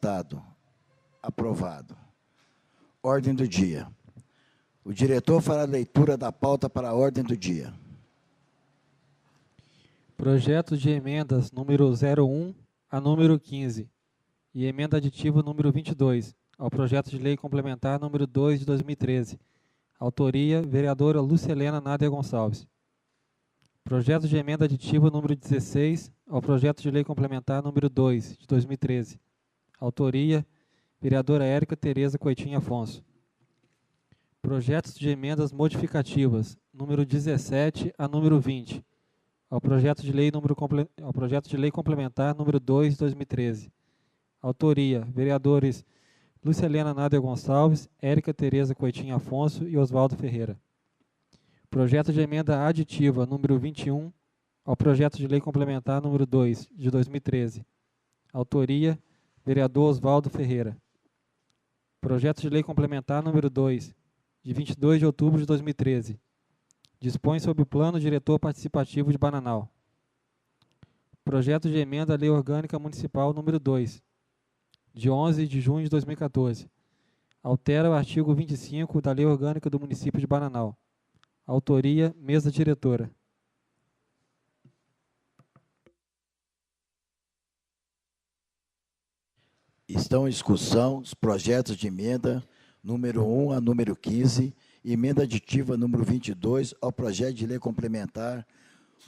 vetado. Aprovado. Ordem do dia. O diretor fará a leitura da pauta para a ordem do dia. Projeto de emendas número 01 a número 15 e emenda aditiva número 22 ao projeto de lei complementar número 2 de 2013. Autoria, vereadora Lucelena Nádia Gonçalves. Projeto de emenda aditiva número 16 ao projeto de lei complementar número 2 de 2013. Autoria, vereadora Érica Tereza Coitinho Afonso. Projetos de emendas modificativas número 17 a número 20 ao projeto de lei complementar número 2 de 2013. Autoria, vereadores Lucelena Nádia Gonçalves, Érica Tereza Coitinho Afonso e Oswaldo Ferreira. Projeto de emenda aditiva número 21 ao projeto de lei complementar número 2 de 2013. Autoria, vereador Oswaldo Ferreira. Projeto de lei complementar número 2 de 22 de outubro de 2013. Dispõe sobre o plano diretor participativo de Bananal. Projeto de emenda à Lei Orgânica Municipal número 2, de 11 de junho de 2014. Altera o artigo 25 da Lei Orgânica do Município de Bananal. Autoria, mesa diretora. Estão em discussão os projetos de emenda número 1 a número 15 e emenda aditiva número 22 ao projeto de lei complementar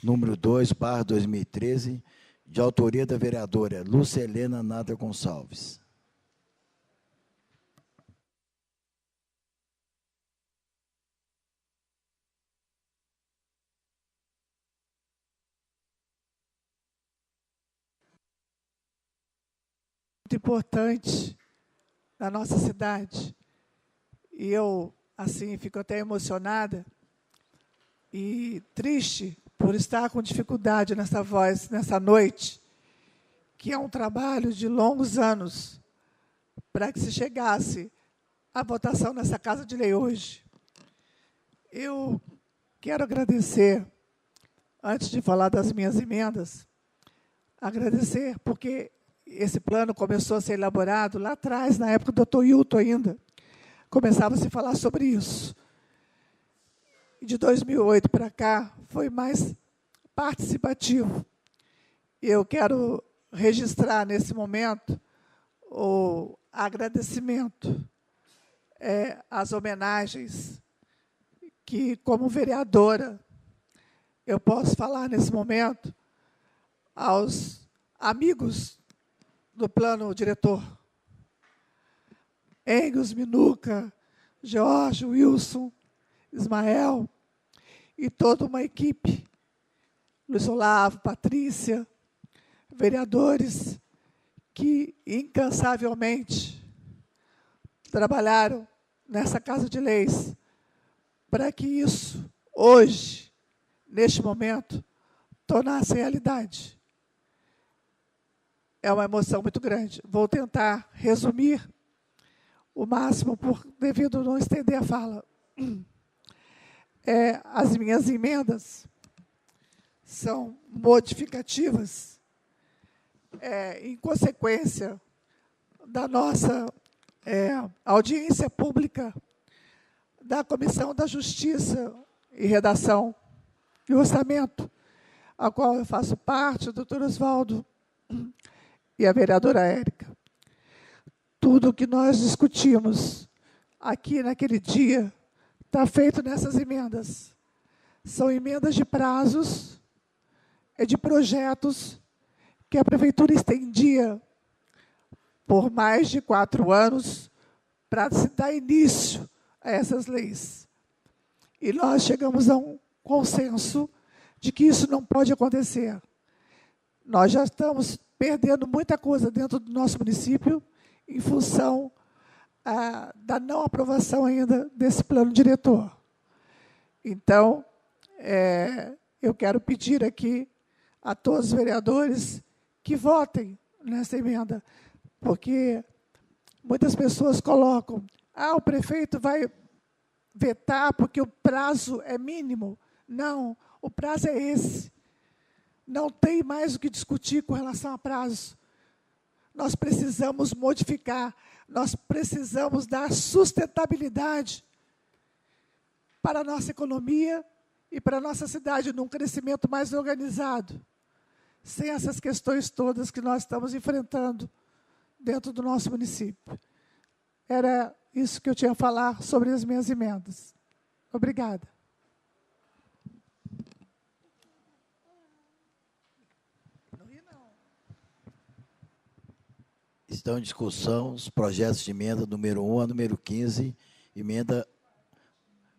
número 2/2013, de autoria da vereadora Lucelena Nádia Gonçalves. Muito importante na nossa cidade. E eu, assim, fico até emocionada e triste por estar com dificuldade nessa voz, nessa noite, que é um trabalho de longos anos para que se chegasse à votação nessa Casa de Lei hoje. Eu quero agradecer, antes de falar das minhas emendas, agradecer porque esse plano começou a ser elaborado lá atrás, na época do Dr. Hilton ainda. Começava a se falar sobre isso. De 2008 para cá, foi mais participativo. Eu quero registrar, nesse momento, o agradecimento, as homenagens que, como vereadora, eu posso falar nesse momento aos amigos do plano diretor. Engels, Minuca, Jorge, Wilson, Ismael e toda uma equipe, Luiz Olavo, Patrícia, vereadores que incansavelmente trabalharam nessa Casa de Leis para que isso, hoje, neste momento, tornasse realidade. É uma emoção muito grande. Vou tentar resumir o máximo, devido a não estender a fala. As minhas emendas são modificativas, em consequência da nossa audiência pública da Comissão da Justiça e Redação e Orçamento, a qual eu faço parte, o doutor Oswaldo e a vereadora Érica. Tudo o que nós discutimos aqui naquele dia está feito nessas emendas. São emendas de prazos, de projetos que a Prefeitura estendia por mais de 4 anos para se dar início a essas leis. E nós chegamos a um consenso de que isso não pode acontecer. Nós já estamos perdendo muita coisa dentro do nosso município em função da não aprovação ainda desse plano diretor. Então, eu quero pedir aqui a todos os vereadores que votem nessa emenda, porque muitas pessoas colocam, o prefeito vai vetar porque o prazo é mínimo. Não, o prazo é esse. Não tem mais o que discutir com relação a prazo. nós precisamos modificar, nós precisamos dar sustentabilidade para a nossa economia e para a nossa cidade, num crescimento mais organizado, sem essas questões todas que nós estamos enfrentando dentro do nosso município. Era isso que eu tinha a falar sobre as minhas emendas. Obrigada. Estão em discussão os projetos de emenda número 1 a número 15, emenda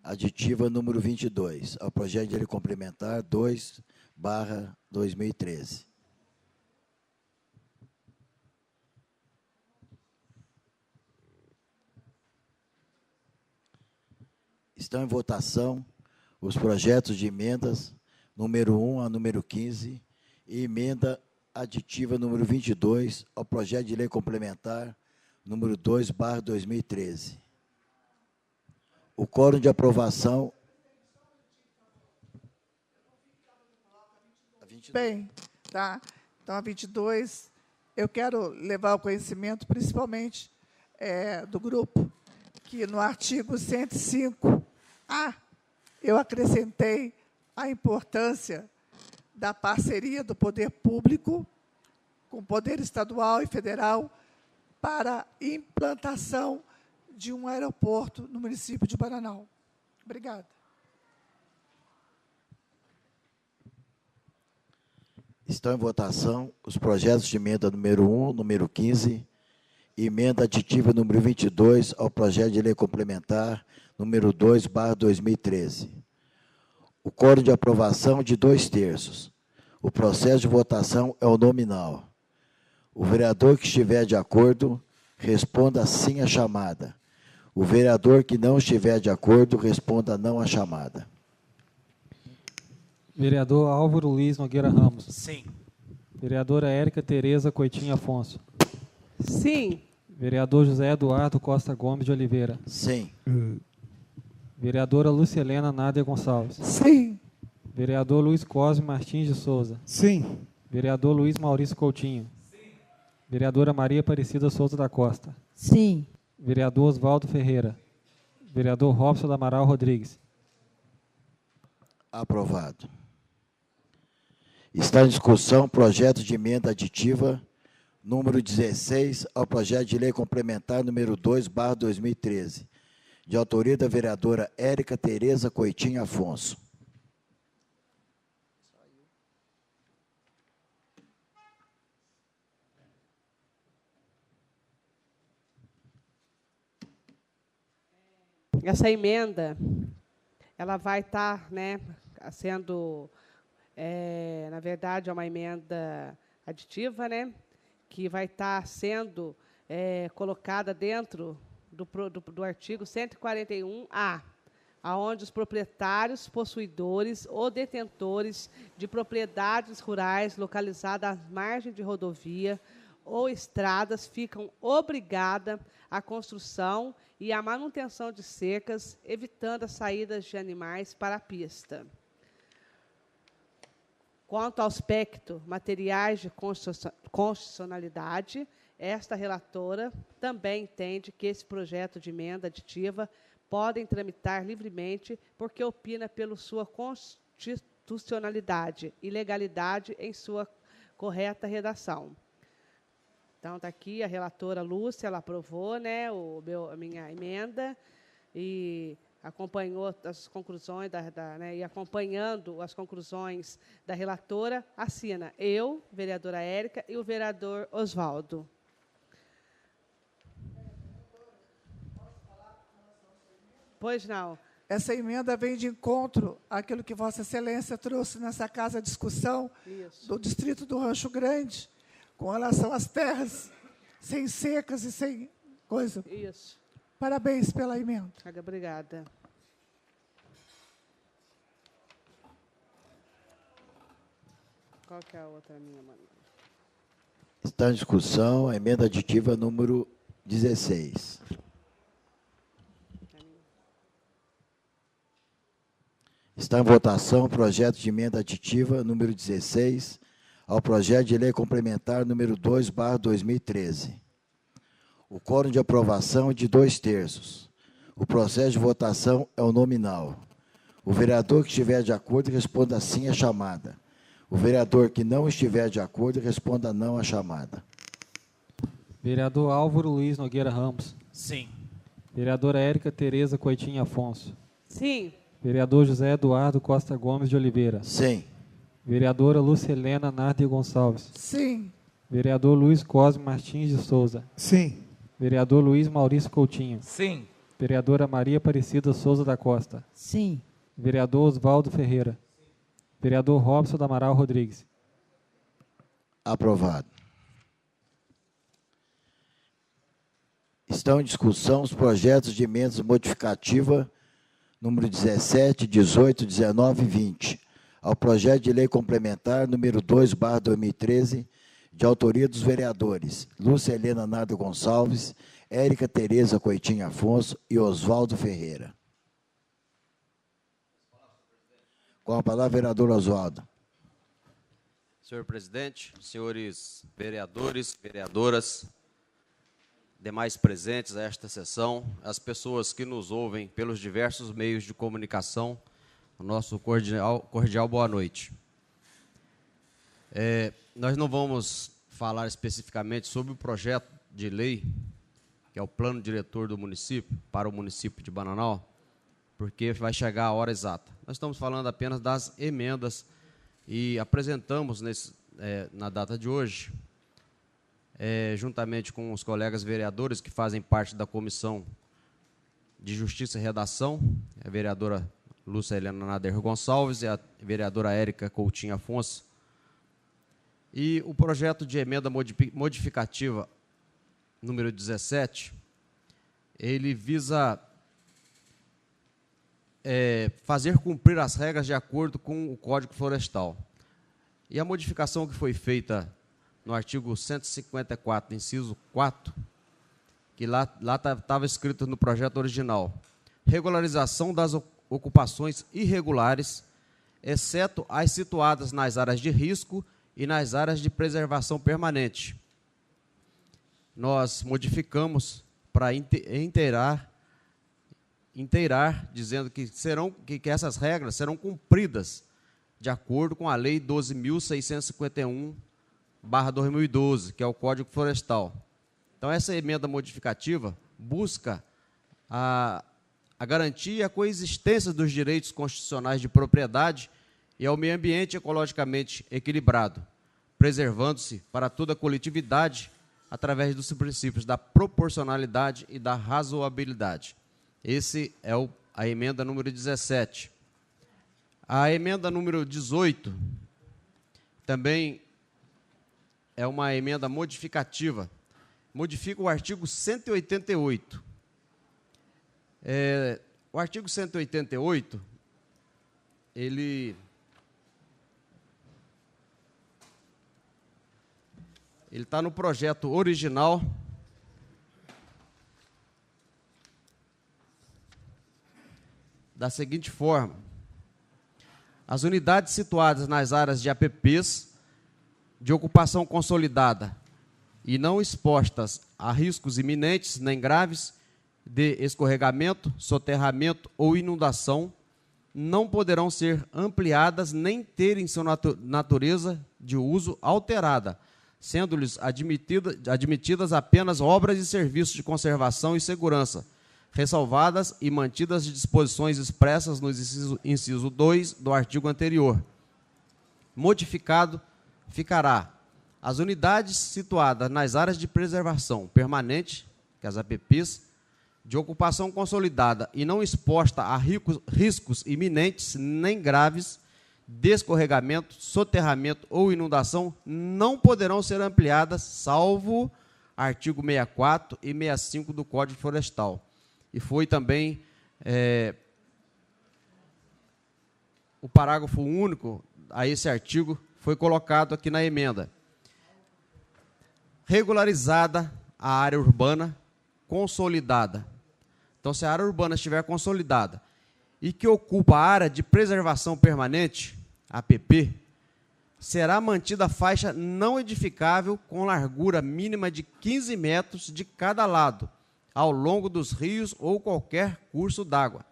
aditiva número 22, ao projeto de lei complementar 2/2013. Estão em votação os projetos de emendas número 1 a número 15 e emenda aditiva número 22 ao projeto de lei complementar número 2/2013. O quórum de aprovação... Bem, tá? Então, a 22, eu quero levar ao conhecimento, principalmente do grupo, que no artigo 105A, eu acrescentei a importância da parceria do poder público com o poder estadual e federal para a implantação de um aeroporto no município de Bananal. Obrigada. Estão em votação os projetos de emenda número 1, número 15, e emenda aditiva número 22 ao projeto de lei complementar número 2/2013. O quórum de aprovação é de 2/3. O processo de votação é o nominal. O vereador que estiver de acordo, responda sim à chamada. O vereador que não estiver de acordo, responda não à chamada. Vereador Álvaro Luiz Nogueira Ramos. Sim. Vereadora Érica Tereza Coitinho Afonso. Sim. Vereador José Eduardo Costa Gomes de Oliveira. Sim. Vereadora Lúcia Helena Nádia Gonçalves. Sim. Vereador Luiz Cosme Martins de Souza. Sim. Vereador Luiz Maurício Coutinho. Sim. Vereadora Maria Aparecida Souza da Costa. Sim. Vereador Oswaldo Ferreira. Vereador Robson do Amaral Rodrigues. Aprovado. Está em discussão o projeto de emenda aditiva número 16 ao projeto de lei complementar número 2/2013, de autoria da vereadora Érica Tereza Coitinho Afonso. Essa emenda, ela vai estar, sendo, na verdade, é uma emenda aditiva, que vai estar sendo colocada dentro do artigo 141A, aonde os proprietários, possuidores ou detentores de propriedades rurais localizadas à margem de rodovia ou estradas ficam obrigadas à construção e à manutenção de cercas, evitando as saídas de animais para a pista. Quanto ao aspecto materiais de constitucionalidade, esta relatora também entende que esse projeto de emenda aditiva podem tramitar livremente, porque opina pela sua constitucionalidade e legalidade em sua correta redação. Então, está aqui a relatora Lúcia, ela aprovou a minha emenda e acompanhou as conclusões, e acompanhando as conclusões da relatora, assina eu, vereadora Érica, e o vereador Oswaldo. Pois não. Essa emenda vem de encontro àquilo que Vossa Excelência trouxe nessa casa de discussão do distrito do Rancho Grande, com relação às terras sem secas e sem coisa. Isso. Parabéns pela emenda. Obrigada. Qual que é a outra minha, mano? Está em discussão a emenda aditiva número 16. Está em votação o projeto de emenda aditiva número 16 ao projeto de lei complementar número 2/2013. O quórum de aprovação é de 2/3. O processo de votação é o nominal. O vereador que estiver de acordo responda sim à chamada. O vereador que não estiver de acordo responda não à chamada. Vereador Álvaro Luiz Nogueira Ramos. Sim. Vereadora Érica Tereza Coitinho Afonso. Sim. Vereador José Eduardo Costa Gomes de Oliveira. Sim. Vereadora Lúcia Helena Nardi Gonçalves. Sim. Vereador Luiz Cosme Martins de Souza. Sim. Vereador Luiz Maurício Coutinho. Sim. Vereadora Maria Aparecida Souza da Costa. Sim. Vereador Oswaldo Ferreira. Vereador Robson do Amaral Rodrigues. Aprovado. Estão em discussão os projetos de emendas modificativa número 17, 18, 19 e 20, ao projeto de lei complementar número 2/2013, de autoria dos vereadores Lúcia Helena Nardo Gonçalves, Érica Tereza Coitinho Afonso e Oswaldo Ferreira. Com a palavra, vereador Oswaldo. Senhor presidente, senhores vereadores, vereadoras, demais presentes a esta sessão, as pessoas que nos ouvem pelos diversos meios de comunicação, o nosso cordial boa noite. Nós não vamos falar especificamente sobre o projeto de lei, que é o plano diretor do município, para o município de Bananal, porque vai chegar a hora exata. Nós estamos falando apenas das emendas e apresentamos na data de hoje, juntamente com os colegas vereadores que fazem parte da Comissão de Justiça e Redação, a vereadora Lúcia Helena Nader Gonçalves e a vereadora Érica Coutinho Afonso. E o projeto de emenda modificativa número 17, ele visa fazer cumprir as regras de acordo com o Código Florestal. E a modificação que foi feita no artigo 154, inciso 4, que lá estava escrito no projeto original, regularização das ocupações irregulares, exceto as situadas nas áreas de risco e nas áreas de preservação permanente. Nós modificamos para inteirar, dizendo que essas regras serão cumpridas de acordo com a Lei 12.651/2012, que é o Código Florestal. Então, essa emenda modificativa busca a garantia e a coexistência dos direitos constitucionais de propriedade e ao meio ambiente ecologicamente equilibrado, preservando-se para toda a coletividade através dos princípios da proporcionalidade e da razoabilidade. Esse é a emenda número 17. A emenda número 18 também é uma emenda modificativa. Modifica o artigo 188. O artigo 188, ele está no projeto original da seguinte forma: as unidades situadas nas áreas de APPs de ocupação consolidada e não expostas a riscos iminentes nem graves de escorregamento, soterramento ou inundação não poderão ser ampliadas nem terem sua natureza de uso alterada, sendo-lhes admitidas apenas obras e serviços de conservação e segurança, ressalvadas e mantidas de disposições expressas no inciso 2 do artigo anterior. Modificado ficará as unidades situadas nas áreas de preservação permanente, que as APPs, de ocupação consolidada e não exposta a riscos iminentes nem graves de escorregamento, soterramento ou inundação, não poderão ser ampliadas, salvo artigo 64 e 65 do Código Florestal. E foi também o parágrafo único a esse artigo foi colocado aqui na emenda. Regularizada a área urbana consolidada. Então, se a área urbana estiver consolidada e que ocupa a área de preservação permanente, APP, será mantida a faixa não edificável com largura mínima de 15 metros de cada lado, ao longo dos rios ou qualquer curso d'água.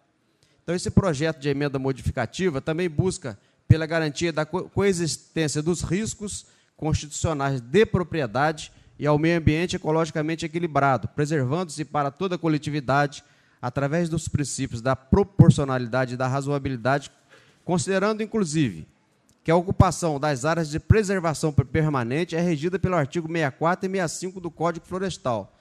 Então, esse projeto de emenda modificativa também busca pela garantia da coexistência dos riscos constitucionais de propriedade e ao meio ambiente ecologicamente equilibrado, preservando-se para toda a coletividade através dos princípios da proporcionalidade e da razoabilidade, considerando, inclusive, que a ocupação das áreas de preservação permanente é regida pelo artigo 64 e 65 do Código Florestal.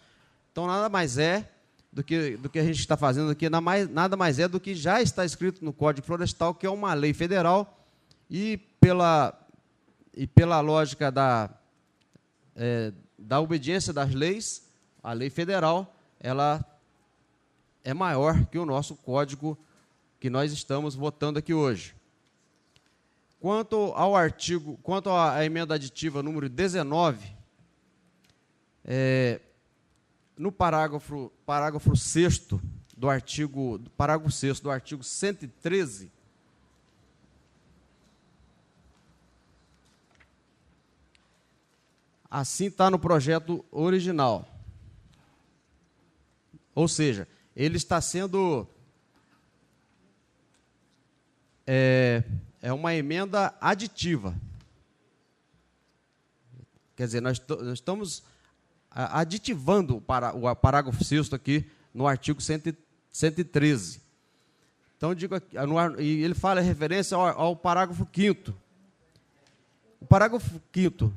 Então, nada mais é do que a gente está fazendo aqui, nada mais é do que já está escrito no Código Florestal, que é uma lei federal, e pela lógica da obediência das leis, a lei federal, ela é maior que o nosso código que nós estamos votando aqui hoje. Quanto à emenda aditiva número 19, no parágrafo 6º do artigo 113, assim está no projeto original. Ou seja, ele está sendo uma emenda aditiva. Quer dizer, nós estamos aditivando o parágrafo 6º aqui no artigo 113. Então, digo aqui, e ele fala em referência ao parágrafo 5º. O parágrafo 5º.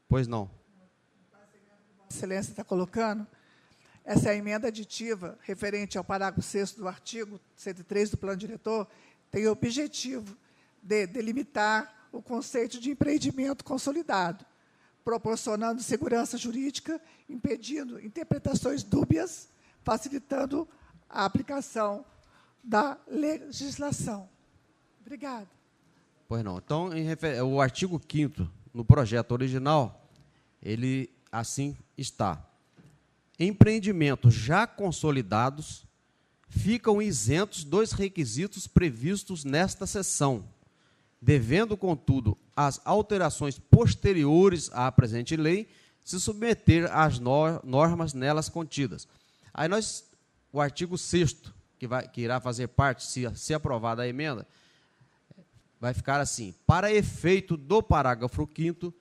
Pois não. Excelência está colocando, essa emenda aditiva, referente ao parágrafo 6º do artigo 103 do Plano Diretor, tem o objetivo de delimitar o conceito de empreendimento consolidado, proporcionando segurança jurídica, impedindo interpretações dúbias, facilitando a aplicação da legislação. Obrigada. Pois não. Então, o artigo 5º, no projeto original, ele assim está. Empreendimentos já consolidados ficam isentos dos requisitos previstos nesta seção, devendo, contudo, as alterações posteriores à presente lei se submeter às normas nelas contidas. Aí o artigo 6º, que irá fazer parte, se aprovada a emenda, vai ficar assim: para efeito do parágrafo 5º,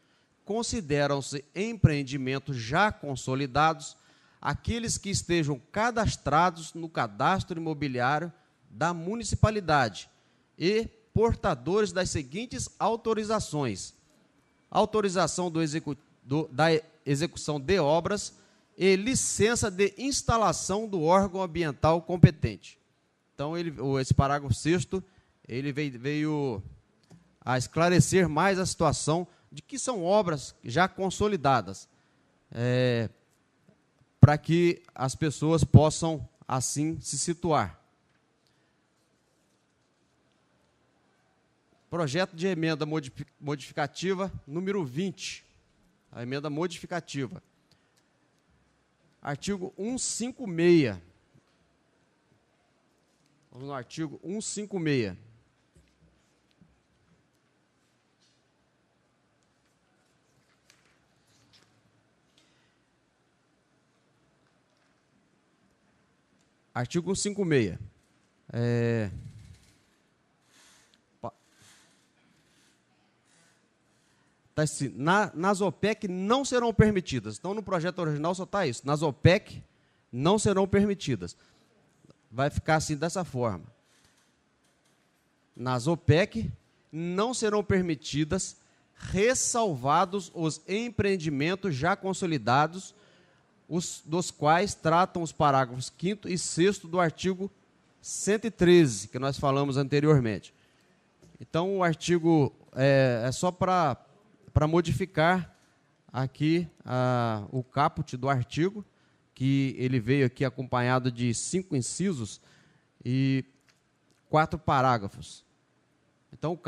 consideram-se empreendimentos já consolidados aqueles que estejam cadastrados no cadastro imobiliário da municipalidade e portadores das seguintes autorizações: autorização da execução de obras e licença de instalação do órgão ambiental competente. Então, esse parágrafo 6º, ele veio a esclarecer mais a situação de que são obras já consolidadas, para que as pessoas possam, assim, se situar. Projeto de emenda modificativa número 20. A emenda modificativa. Artigo 156. Vamos no artigo 156. Artigo 156. Tá assim, nas OPEC não serão permitidas. Então, no projeto original só está isso. Nas OPEC não serão permitidas. Vai ficar assim, dessa forma. Nas OPEC não serão permitidas, ressalvados os empreendimentos já consolidados, dos quais tratam os parágrafos 5º e 6º do artigo 113, que nós falamos anteriormente. Então, o artigo é só para modificar aqui o caput do artigo, que ele veio aqui acompanhado de 5 incisos e 4 parágrafos. Então,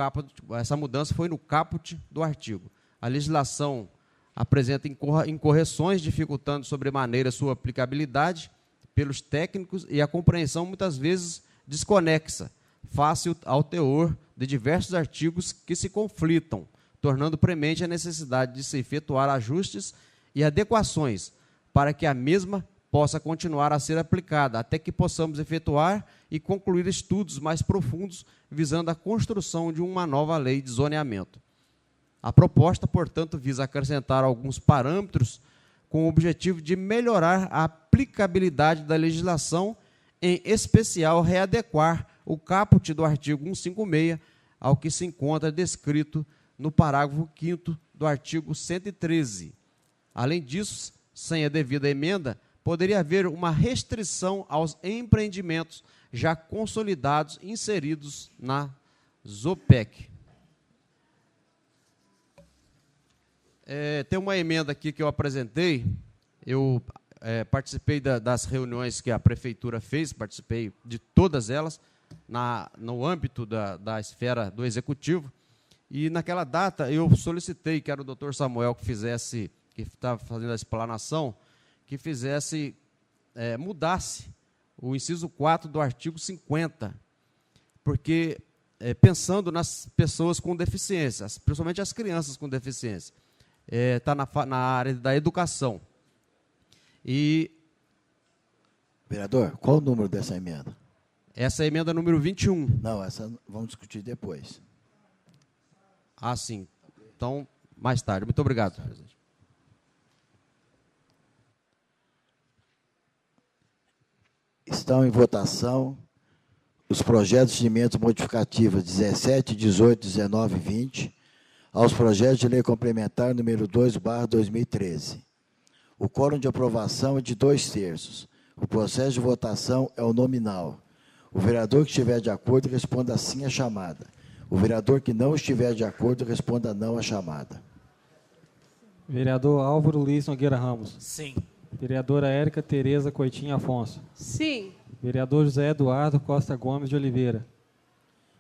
essa mudança foi no caput do artigo. A legislação apresenta incorreções, dificultando sobremaneira sua aplicabilidade pelos técnicos e a compreensão, muitas vezes, desconexa, face ao teor de diversos artigos que se conflitam, tornando premente a necessidade de se efetuar ajustes e adequações para que a mesma possa continuar a ser aplicada, até que possamos efetuar e concluir estudos mais profundos visando a construção de uma nova lei de zoneamento. A proposta, portanto, visa acrescentar alguns parâmetros com o objetivo de melhorar a aplicabilidade da legislação, em especial readequar o caput do artigo 156 ao que se encontra descrito no parágrafo 5º do artigo 113. Além disso, sem a devida emenda, poderia haver uma restrição aos empreendimentos já consolidados inseridos na ZOPEC. Tem uma emenda aqui que eu apresentei, eu participei das reuniões que a Prefeitura fez, participei de todas elas, no âmbito da esfera do Executivo, e naquela data eu solicitei que era o doutor Samuel que estava fazendo a explanação, que mudasse o inciso 4 do artigo 50, porque pensando nas pessoas com deficiência, principalmente as crianças com deficiência, está na área da educação. E vereador, qual o número dessa emenda? Essa é a emenda número 21. Não, essa vamos discutir depois. Ah, sim. Então, mais tarde. Muito obrigado, presidente. Estão em votação os projetos de emendas modificativas 17, 18, 19 e 20 aos projetos de lei complementar número 2/2013. O quórum de aprovação é de 2/3. O processo de votação é o nominal. O vereador que estiver de acordo responda sim à chamada. O vereador que não estiver de acordo responda não à chamada. Vereador Álvaro Luiz Nogueira Ramos. Sim. Vereadora Érica Tereza Coitinho Afonso. Sim. Vereador José Eduardo Costa Gomes de Oliveira.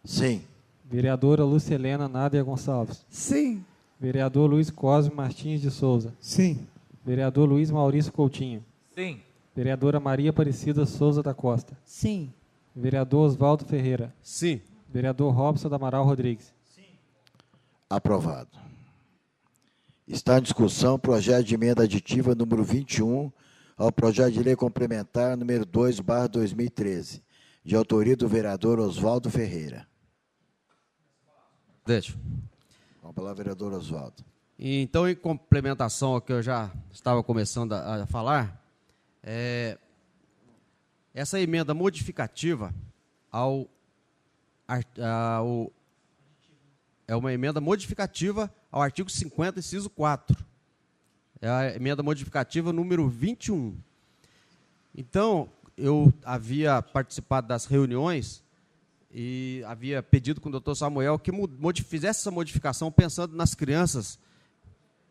Sim. Vereadora Lúcia Helena Nádia Gonçalves. Sim. Vereador Luiz Cosme Martins de Souza. Sim. Vereador Luiz Maurício Coutinho. Sim. Vereadora Maria Aparecida Souza da Costa. Sim. Vereador Oswaldo Ferreira. Sim. Vereador Robson do Amaral Rodrigues. Aprovado. Está em discussão o projeto de emenda aditiva número 21 ao projeto de lei complementar número 2/2013, de autoria do vereador Oswaldo Ferreira. Deixa. Com a palavra, vereador Oswaldo. Então, em complementação ao que eu já estava começando a falar, essa emenda modificativa é uma emenda modificativa ao artigo 50, inciso 4. É a emenda modificativa número 21. Então, eu havia participado das reuniões e havia pedido com o doutor Samuel que fizesse essa modificação pensando nas crianças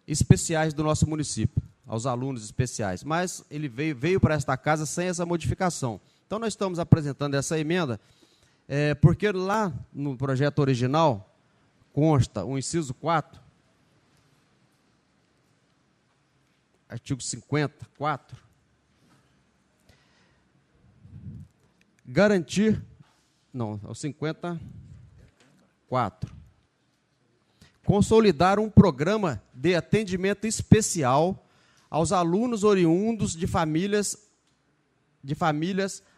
especiais do nosso município, aos alunos especiais. Mas ele veio para esta casa sem essa modificação. Então, nós estamos apresentando essa emenda, porque lá no projeto original consta o inciso 4, artigo 54, garantir, não, é o 54, consolidar um programa de atendimento especial aos alunos oriundos de famílias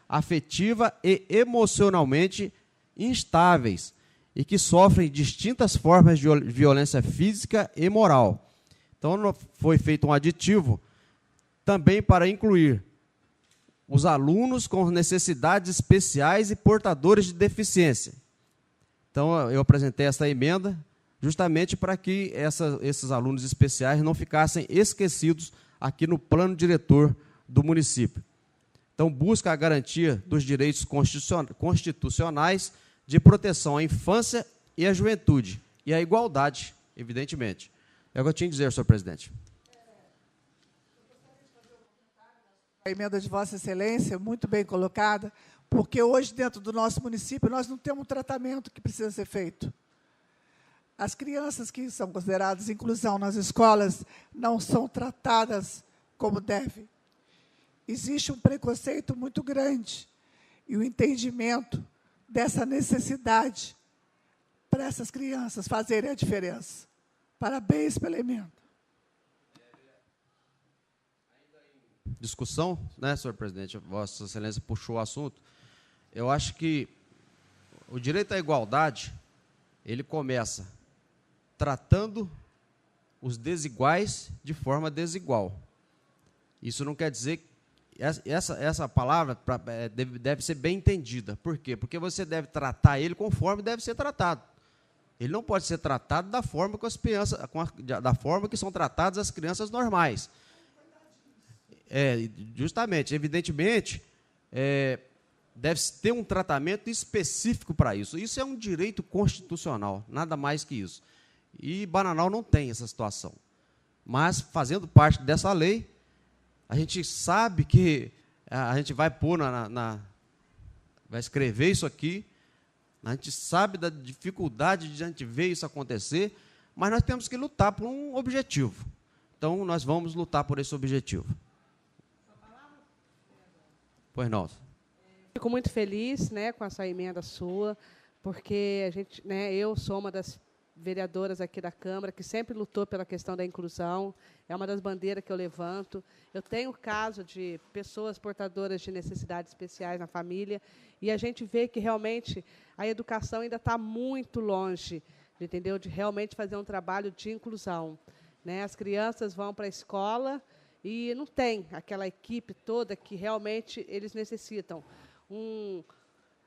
afetiva e emocionalmente instáveis e que sofrem distintas formas de violência física e moral. Então, foi feito um aditivo também para incluir os alunos com necessidades especiais e portadores de deficiência. Então, eu apresentei essa emenda justamente para que esses alunos especiais não ficassem esquecidos aqui no plano diretor do município. Então, busca a garantia dos direitos constitucionais de proteção à infância e à juventude, e à igualdade, evidentemente. É o que eu tinha a dizer, senhor presidente. A emenda de Vossa Excelência, muito bem colocada, porque hoje, dentro do nosso município, nós não temos um tratamento que precisa ser feito. As crianças que são consideradas inclusão nas escolas não são tratadas como devem. Existe um preconceito muito grande e o entendimento dessa necessidade para essas crianças fazerem a diferença. Parabéns pela emenda. Discussão, né, senhor presidente? Vossa Excelência puxou o assunto. Eu acho que o direito à igualdade, ele começa tratando os desiguais de forma desigual. Isso não quer dizer que essa palavra deve ser bem entendida. Por quê? Porque você deve tratar ele conforme deve ser tratado. Ele não pode ser tratado da forma que as crianças, da forma que são tratadas as crianças normais. Justamente, evidentemente, deve ter um tratamento específico para isso. Isso é um direito constitucional, nada mais que isso. E Bananal não tem essa situação. Mas, fazendo parte dessa lei, a gente sabe que a gente vai pôr vai escrever isso aqui, a gente sabe da dificuldade de a gente ver isso acontecer, mas nós temos que lutar por um objetivo. Então, nós vamos lutar por esse objetivo. Pois não. Fico muito feliz, né, com essa emenda sua, porque eu sou uma das vereadoras aqui da Câmara que sempre lutou pela questão da inclusão, é uma das bandeiras que eu levanto. Eu tenho o caso de pessoas portadoras de necessidades especiais na família, e a gente vê que realmente a educação ainda está muito longe, entendeu, de realmente fazer um trabalho de inclusão, né? As crianças vão para a escola e não tem aquela equipe toda que realmente eles necessitam. Um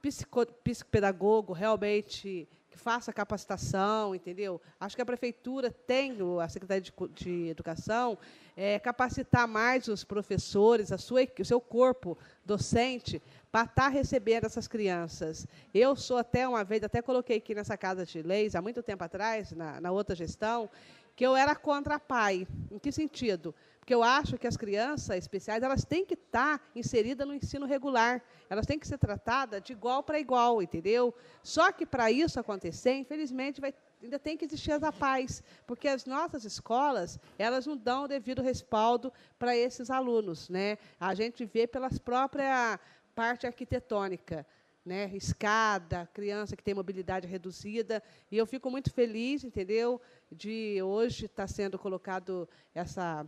psicopedagogo realmente que faça capacitação, entendeu? Acho que a prefeitura tem, a Secretaria de Educação, capacitar mais os professores, o seu corpo docente, para estar recebendo essas crianças. Eu sou uma vez, até coloquei aqui nessa Casa de Leis, há muito tempo atrás, na outra gestão, que eu era contra a PAI. Em que sentido? Porque eu acho que as crianças especiais elas têm que estar inseridas no ensino regular. Elas têm que ser tratadas de igual para igual, entendeu? Só que, para isso acontecer, infelizmente, ainda tem que existir as APAES, porque as nossas escolas elas não dão o devido respaldo para esses alunos, né? A gente vê pelas próprias parte arquitetônica, né? Escada, criança que tem mobilidade reduzida, e eu fico muito feliz, entendeu, de hoje estar sendo colocado essa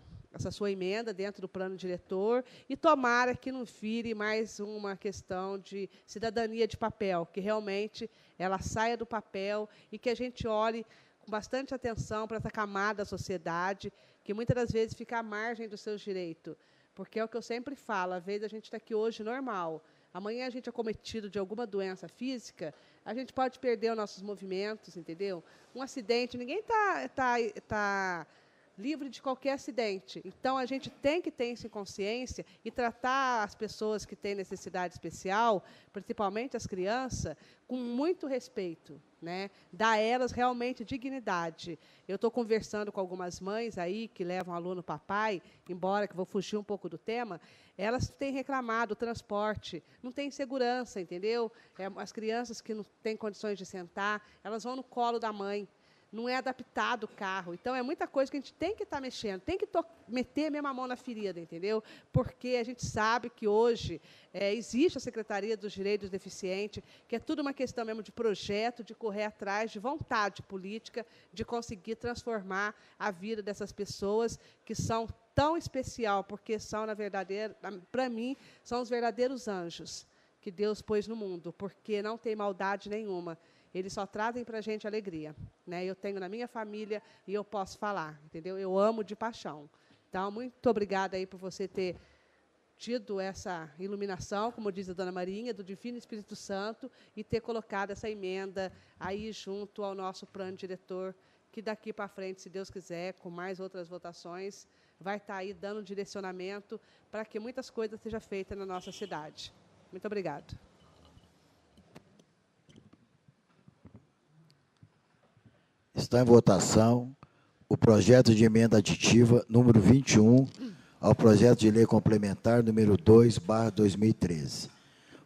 sua emenda dentro do plano diretor, e tomara que não vire mais uma questão de cidadania de papel, que realmente ela saia do papel e que a gente olhe com bastante atenção para essa camada da sociedade, que muitas das vezes fica à margem dos seus direitos, porque é o que eu sempre falo, às vezes a gente está aqui hoje normal, amanhã a gente é cometido de alguma doença física, a gente pode perder os nossos movimentos, entendeu? Um acidente, ninguém tá livre de qualquer acidente. Então, a gente tem que ter isso em consciência e tratar as pessoas que têm necessidade especial, principalmente as crianças, com muito respeito, né? Dar a elas realmente dignidade. Eu estou conversando com algumas mães aí que levam aluno papai, embora que vou fugir um pouco do tema, elas têm reclamado do transporte, não tem segurança, entendeu? As crianças que não têm condições de sentar, elas vão no colo da mãe. Não é adaptado o carro. Então, é muita coisa que a gente tem que estar mexendo, tem que meter mesmo a mão na ferida, entendeu? Porque a gente sabe que hoje existe a Secretaria dos Direitos do Deficiente, que é tudo uma questão mesmo de projeto, de correr atrás, de vontade política, de conseguir transformar a vida dessas pessoas que são tão especial, porque são, na verdade, para mim, são os verdadeiros anjos que Deus pôs no mundo, porque não tem maldade nenhuma. Eles só trazem para a gente alegria, né? Eu tenho na minha família e eu posso falar, entendeu? Eu amo de paixão. Então, muito obrigada aí por você ter tido essa iluminação, como diz a dona Marinha, do Divino Espírito Santo, e ter colocado essa emenda aí junto ao nosso plano diretor, que daqui para frente, se Deus quiser, com mais outras votações, vai estar aí dando direcionamento para que muitas coisas sejam feitas na nossa cidade. Muito obrigada. Está em votação o projeto de emenda aditiva número 21 ao projeto de lei complementar número 2/2013.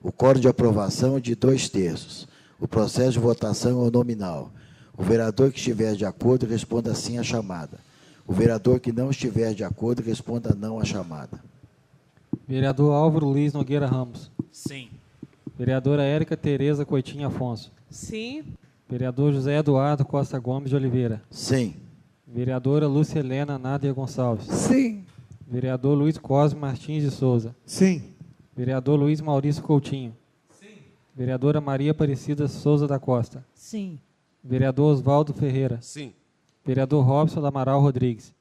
O quórum de aprovação é de 2/3. O processo de votação é nominal. O vereador que estiver de acordo responda sim à chamada. O vereador que não estiver de acordo responda não à chamada. Vereador Álvaro Luiz Nogueira Ramos. Sim. Vereadora Érica Tereza Coitinho Afonso. Sim. Vereador José Eduardo Costa Gomes de Oliveira. Sim. Vereadora Lúcia Helena Nádia Gonçalves. Sim. Vereador Luiz Cosme Martins de Souza. Sim. Vereador Luiz Maurício Coutinho. Sim. Vereadora Maria Aparecida Souza da Costa. Sim. Vereador Oswaldo Ferreira. Sim. Vereador Robson do Amaral Rodrigues.